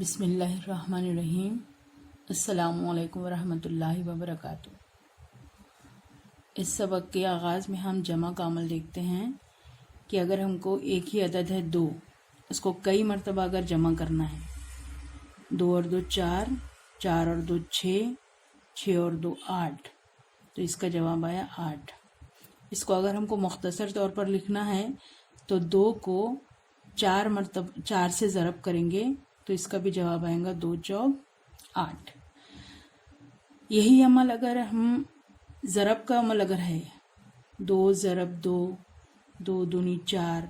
बिस्मिल्लाहिर्रहमानिर्रहीम। अस्सलामुअलैकुम वरहमतुल्लाहि वबरकातुहू। इस सबक के आगाज़ में हम जमा का अमल देखते हैं कि अगर हमको एक ही अदद है 2, उसको कई मरतबा अगर जमा करना है, 2 और 2 4, 4 और 2 6, 6 और 2 8, तो इसका जवाब आया 8। इसको अगर हमको मुख्तसर तौर पर लिखना है तो 2 को 4 से ज़रब करेंगे तो इसका भी जवाब आएगा 2 चौक 8। यही अमल अगर हम ज़रब का अमल अगर है 2 ज़रब 2, 2 दूनी 4,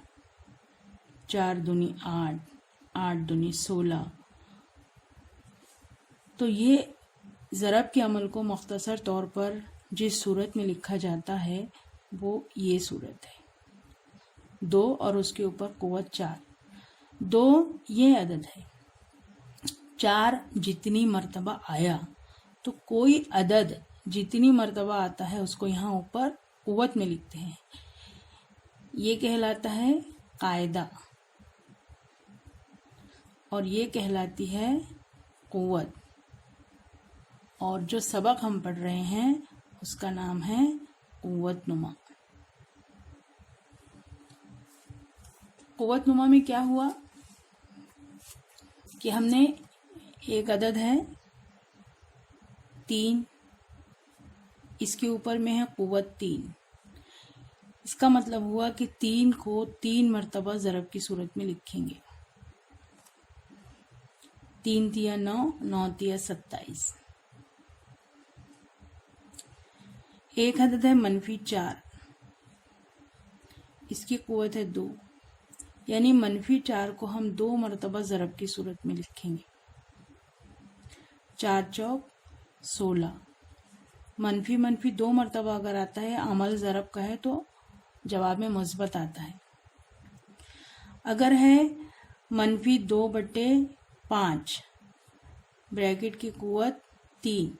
4 दूनी 8, 8 दूनी 16, तो ये ज़रब के अमल को मुख्तसर तौर पर जिस सूरत में लिखा जाता है वो ये सूरत है, 2 और उसके ऊपर कुव्वत 4। 2 ये अदद है, 4 जितनी मर्तबा आया तो कोई अदद जितनी मर्तबा आता है उसको यहाँ ऊपर कुव्वत में लिखते हैं। ये कहलाता है कायदा और ये कहलाती है कुव्वत। और जो सबक हम पढ़ रहे हैं उसका नाम है कुव्वत नुमा। कुव्वत नुमा में क्या हुआ कि हमने एक अदद है 3, इसके ऊपर में है कुव्वत 3। इसका मतलब हुआ कि 3 को 3 मरतबा ज़रब की सूरत में लिखेंगे। 3 तिया 9, 9 तिया 27। एक अदद है -4, इसकी कुव्वत है 2, यानी -4 को हम 2 मरतबा ज़रब की सूरत में लिखेंगे। 4 चौक 16। मनफी 2 मरतबा अगर आता है, अमल ज़रब का है, तो जवाब में मुस्बत आता है। अगर है -2/5, ब्रैकेट की कुव्वत 3,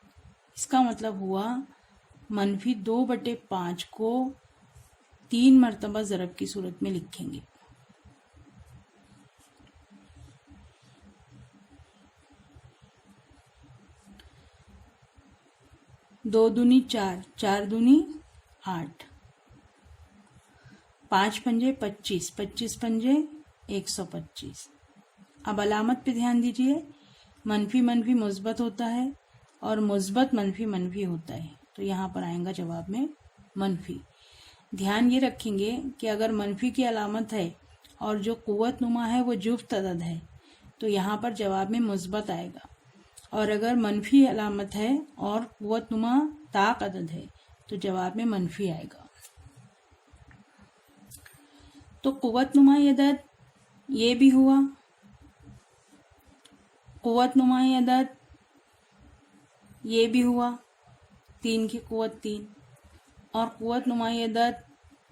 इसका मतलब हुआ -2/5 को 3 मरतबा ज़रब की सूरत में लिखेंगे। दो दूनी 4, 4 दूनी 8, 5 पंजे 25, 25 पंजे 125। अब अलामत पे ध्यान दीजिए, मनफी मुस्बत होता है और मुस्बत मनफी होता है, तो यहाँ पर आएगा जवाब में मनफी। ध्यान ये रखेंगे कि अगर मनफी की अलामत है और जो कुव्वत नुमा है वो जुफ्त अदद है तो यहाँ पर जवाब में मुस्बत आएगा, और अगर मनफी अलामत है और कुव्वत नुमा ताक अदद है तो जवाब में मनफी आएगा। तो कुव्वत नुमाई अदद ये भी हुआ, कुव्वत नुमाई अदद ये भी हुआ, 3 की कुव्वत 3, और कुव्वत नुमाई अदद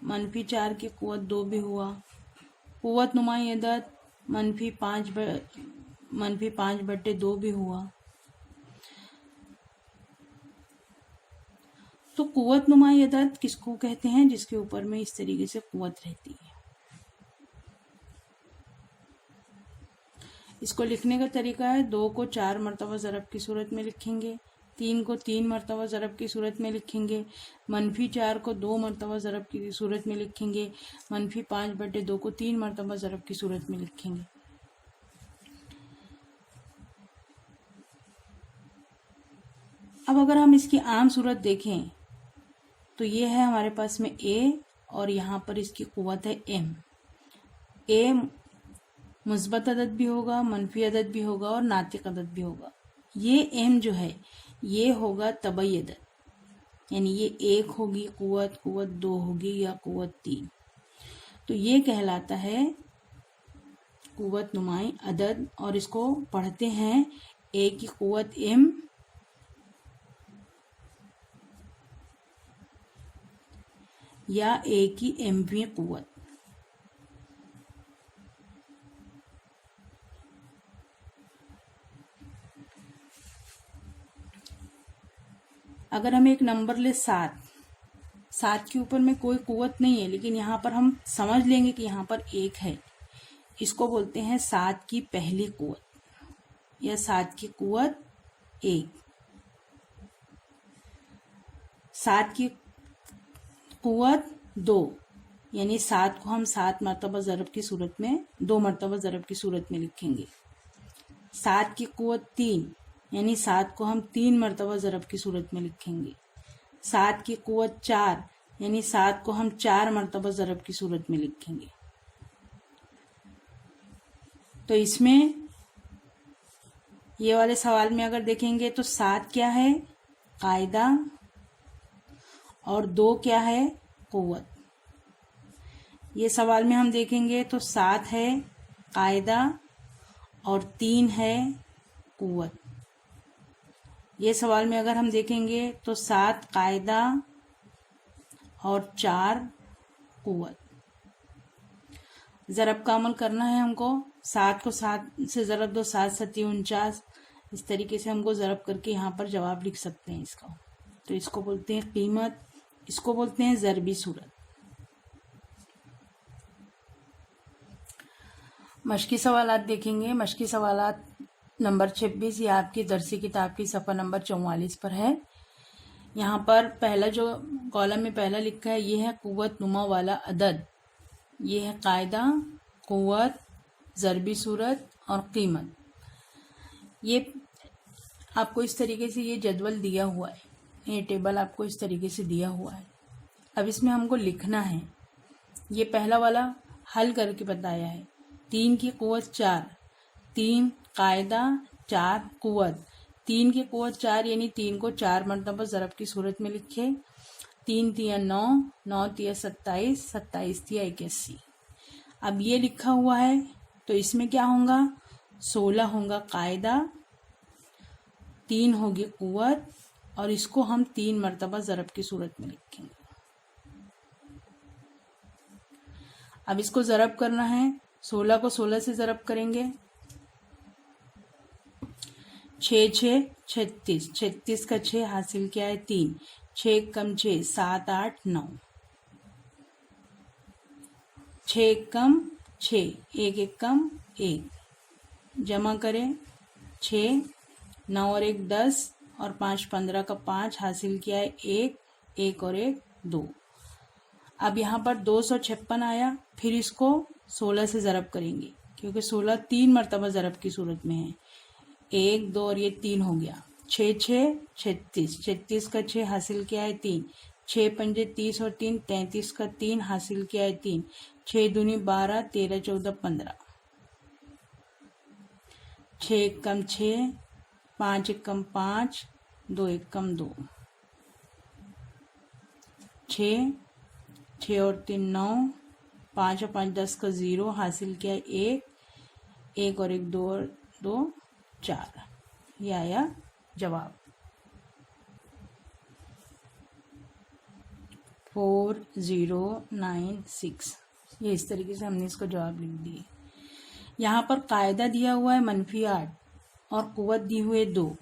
-4 की कुव्वत 2 भी हुआ, कुव्वत नुमाई अदद -5/2 भी हुआ। तो कुव्वत नुमाई अदद किसको कहते हैं? जिसके ऊपर में इस तरीके से कुव्वत रहती है। इसको लिखने का तरीका है, 2 को 4 मरतबा ज़रब की सूरत में लिखेंगे, 3 को 3 मरतबा ज़रब की सूरत में लिखेंगे, -4 को 2 मरतबा ज़रब की सूरत में लिखेंगे, -5/2 को 3 मरतबा ज़रब की सूरत में लिखेंगे। अब अगर हम इसकी आम सूरत देखें तो ये है हमारे पास में A और यहाँ पर इसकी कुव्वत है M। A मुस्बत अदद भी होगा, मनफी अदद भी होगा और नातिक अदद भी होगा। ये M जो है ये होगा तबई अदद, यानी ये 1 होगी कुव्वत 2 होगी या कुव्वत 3, तो ये कहलाता है कुव्वत नुमाई अदद। और इसको पढ़ते हैं A की कुव्वत M या A की mवीं कुव्वत। अगर हम एक नंबर ले 7 के ऊपर में कोई कुव्वत नहीं है, लेकिन यहाँ पर हम समझ लेंगे कि यहाँ पर 1 है, इसको बोलते हैं 7 की पहली कुव्वत। या 7 की कुव्वत 1। 7 की कुव्वत 2, यानी 7 को हम 7 मरतबा ज़रब की सूरत में 2 मरतबा ज़रब की सूरत में लिखेंगे। 7 की कुव्वत 3, यानी 7 को हम 3 मरतबा ज़रब की सूरत में लिखेंगे। 7 की कुव्वत 4, यानी 7 को हम 4 मरतबा ज़रब की सूरत में लिखेंगे। तो इसमें ये वाले सवाल में अगर देखेंगे तो 7 क्या है? कायदा, और 2 क्या है? कुव्वत। ये सवाल में हम देखेंगे तो 7 है कायदा और 3 है कुव्वत। ये सवाल में अगर हम देखेंगे तो 7 कायदा और 4 कुव्वत। ज़रब का अमल करना है हमको। 7 को 7 से ज़रब दो, 7 सत्ती 49। इस तरीके से हमको ज़रब करके यहाँ पर जवाब लिख सकते हैं इसका। तो इसको बोलते हैं कीमत, इसको बोलते हैं ज़रबी सूरत। मश्की सवालात देखेंगे। मश्की सवालात नंबर 26 ये आपकी दरसी किताब की सफ़ा नंबर 44 पर है। यहाँ पर पहला जो कॉलम में पहला लिखा है ये है कुव्वत नुमा वाला अदद। ये है कायदा, कुव्वत, ज़रबी सूरत और कीमत। ये आपको इस तरीके से ये जदवल दिया हुआ है, ये टेबल आपको इस तरीके से दिया हुआ है। अब इसमें हमको लिखना है। ये पहला वाला हल करके बताया है। 3 की कुव्वत 4, 3 कायदा 4 कुव्वत। 3 की कुव्वत 4, यानी 3 को 4 मरतबा ज़रब की सूरत में लिखे। 3 तिया 9, 9 तिया 27, 27 तिया 81। अब ये लिखा हुआ है तो इसमें क्या होगा? 16 होगा कायदा, 3 होगी कुव्वत और इसको हम 3 मरतबा ज़रब की सूरत में लिखेंगे। अब इसको ज़रब करना है। 16 को 16 से ज़रब करेंगे। 6 6 36, 36 का 6 हासिल क्या है? 3। 6 कम 6 7 8 9। 6 कम 6, 1 1 कम 1। जमा करें 6, 9 और 1 10 और 5 15 का 5 हासिल किया है 1, 1 और 1 2। अब यहाँ पर 256 आया। फिर इसको 16 से ज़रब करेंगे क्योंकि 16 3 मरतबा ज़रब की सूरत में है। 1 2 और ये 3 हो गया। 6 6 36, 36 का 6 हासिल किया है 3। 6 पंजे 30 और 3 33 का 3 हासिल किया है 3। 6 दूनी 12, 13 14 15। 6 1 कम 6, 5 1 कम 5, 2 1 कम 2। 6 6 और 3 9, 5 और 5 10 का 0 हासिल किया 1, 1 और 1 2 और 2 4। ये आया जवाब 4096। ये इस तरीके से हमने इसको जवाब लिख दिए। यहाँ पर कायदा दिया हुआ है -8 और कुव्वत दी हुई है 2।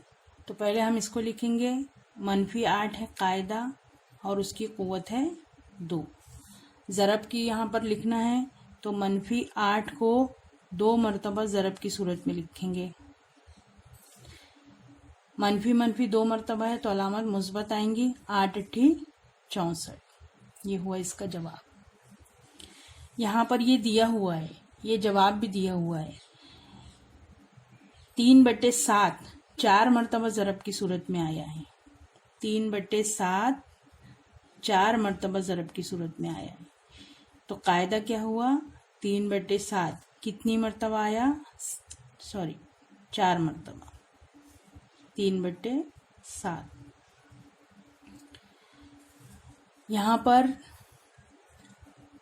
तो पहले हम इसको लिखेंगे। -8 है कायदा और उसकी कुव्वत है 2। ज़रब की यहाँ पर लिखना है तो -8 को 2 मरतबा ज़रब की सूरत में लिखेंगे। मनफी 2 मरतबा है तो अलामत मुस्बत आएंगी। 8 8 64। ये हुआ इसका जवाब। यहाँ पर ये दिया हुआ है, ये जवाब भी दिया हुआ है। 3/7 4 मरतबा ज़रब की सूरत में आया है। 3/7 4 मरतबा ज़रब की सूरत में आया है। तो कायदा क्या हुआ? 3/7 कितनी मरतबा आया? 4 मरतबा। 3/7। यहाँ पर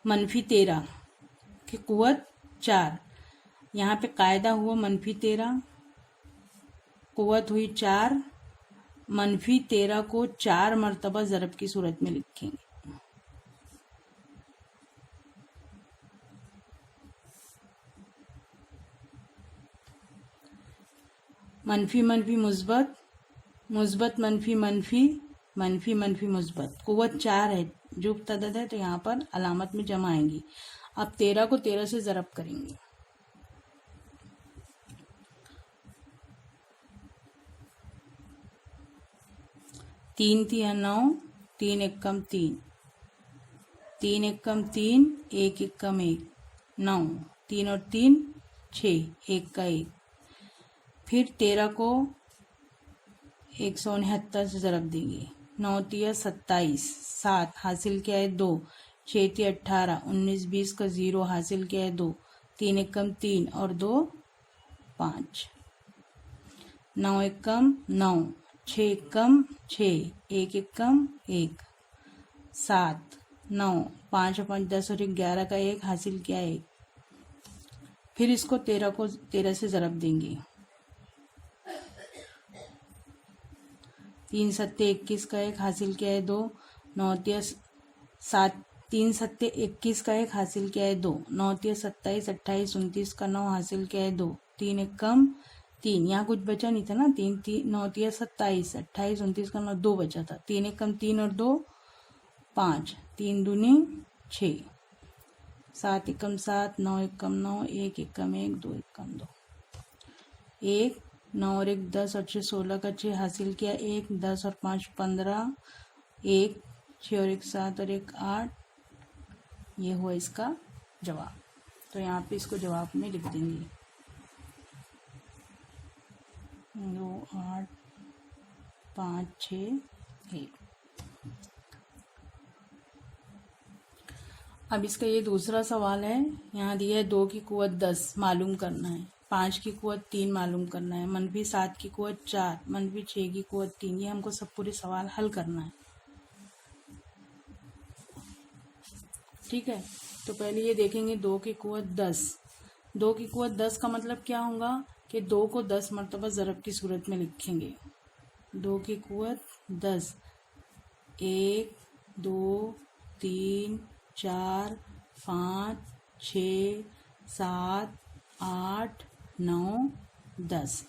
-13 की कुव्वत 4। यहाँ पे कायदा हुआ -13, कुव्वत हुई 4। -13 को 4 मरतबा ज़रब की सूरत में लिखेंगे। मनफी मुस्बत, मुस्बत मनफी मुस्बत। कुव्वत 4 है, जुब तदद है तो यहाँ पर अलामत में जमा आएंगी। अब 13 को 13 से ज़रब करेंगे। तीन तिया 9, 3 एकम 3, 3 एकम 3, 1 एकम 1, 9, 3 और 3 6, 1 का 1। फिर 13 को 169 से ज़रब देंगे। 9 तिया 27, 7 हासिल किया है 2, 6 तिया 18, 19 20 का 0 हासिल किया है 2, 3 एकम 3 और 2 5, 9 एकम 9, 6 एकम 6, 1 एकम 1, 7 9, 5 और 5 10 और 11 का 1 हासिल किया 1। फिर इसको 13 को 13 से ज़रब देंगे। 3 सत्ते 21 का 1 हासिल किया है 2, 9 तिया 7, 3 सत्ते 21 का 1 हासिल किया है 2, 9 तिया 27 28 29 का 9 हासिल किया है 2, 3 एकम 3, यहाँ कुछ बचा नहीं था ना, 9 तिया 27 28 29 का 9 2 बचा था, 3 एकम 3 और 2 5, 3 दूनी 6, 7 एकम 7, 9 एकम 9, 1 एकम 1, 2 एकम 2, 1 9 और 1 10 और 6 16 का 6 हासिल किया 1, 10 और 5 15, 1 6 और 1 7 और 1 8। ये हुआ इसका जवाब। तो यहाँ पे इसको जवाब में लिख देंगे 2 8 5 6 1। अब इसका ये दूसरा सवाल है। यहाँ दिया है 2 की कुवत 10 मालूम करना है, 5 की कुवत 3 मालूम करना है, -7 की कुवत 4, -6 की कुवत 3। ये हमको सब पूरे सवाल हल करना है। ठीक है, तो पहले ये देखेंगे 2 की कुवत 10। 2 की कुवत 10 का मतलब क्या होगा कि 2 को 10 मरतबा ज़रब की सूरत में लिखेंगे। 2 की कुवत 10, 1 2 3 4 5 6 7 8 9 10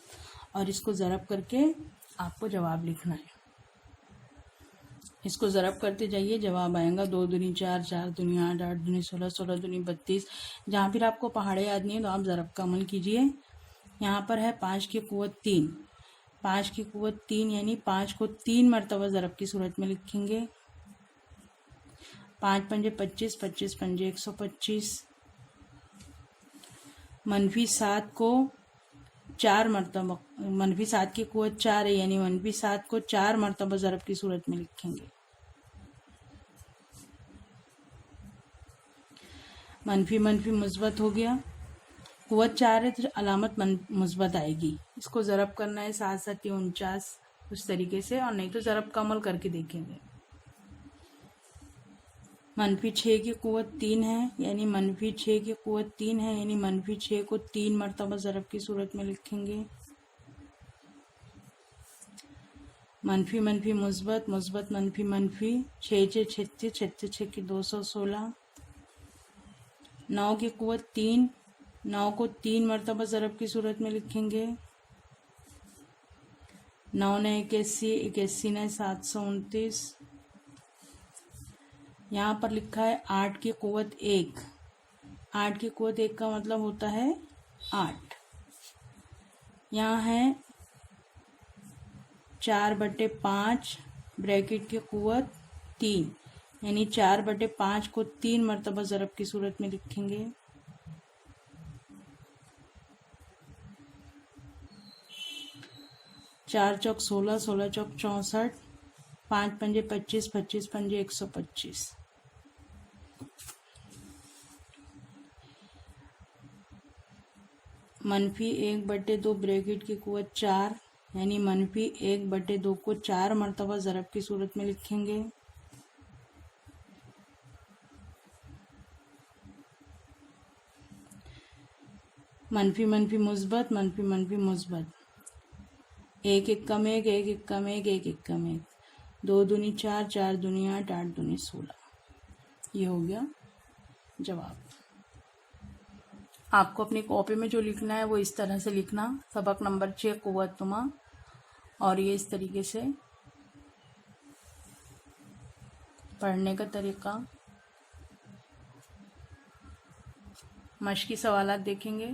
और इसको ज़रब करके आपको जवाब लिखना है। इसको ज़रब करते जाइए, जवाब आएगा 2 दूनी 4, 4 दूनी 8, 8 दूनी 16, 16 दूनी 32। जहाँ फिर आपको पहाड़े याद नहीं है तो आप ज़रब का अमल कीजिए। यहाँ पर है 5 की कुवत 3, 5 की कुवत 3 यानी 5 को 3 मरतबा ज़रब की सूरत में लिखेंगे। 5 पंजे 25, 25 पंजे 125। -7 को 4 मरतबा, -7 की कुवत 4 है यानी -7 को 4 मरतबा ज़रब की सूरत में लिखेंगे। मनफी मनफी मुस्बत हो गया, कुवत 4 है तो अलामत मुस्बत आएगी। इसको ज़रब करना है 7 7 49 उस तरीके से, और नहीं तो ज़रब का अमल करके देखेंगे। -6 की कुवत 3 है यानी -6 की कुवत 3 है यानी -6 को 3 मरतबा ज़रब की सूरत में लिखेंगे। मनफी मनफी मुस्बत, मुस्बत मनफी मनफी, 6 6 36, 36 6 की 216। 9 की कुवत 3, 9 को 3 मरतबा ज़रब की सूरत में लिखेंगे। 9 ने 81, 81 ने 729। यहाँ पर लिखा है 8 की कुवत 1, 8 की कुवत 1 का मतलब होता है 8। यहाँ है 4/5 ब्रैकेट की कुवत 3 यानी 4/5 को 3 मरतबा ज़रब की सूरत में लिखेंगे। चार चौक 16, 16 चौक 64, 5 पंजे 25, 25 पंजे 125। -1/2 ब्रैकेट की कुवत 4 यानी -1/2 को 4 मरतबा ज़रब की सूरत में लिखेंगे। मनफी मनफी मुस्बत, मनफी मनफी मुस्बत, 1 एकम 1, 1 एकम 1, 1 एकम 1, 2 दूनी 4, 4 दूनी 8, 8 दूनी 16। ये हो गया जवाब। आपको अपनी कॉपी में जो लिखना है वो इस तरह से लिखना, सबक नंबर 6 कुव्वतुमा, और ये इस तरीके से पढ़ने का तरीका। मश्की सवालात देखेंगे।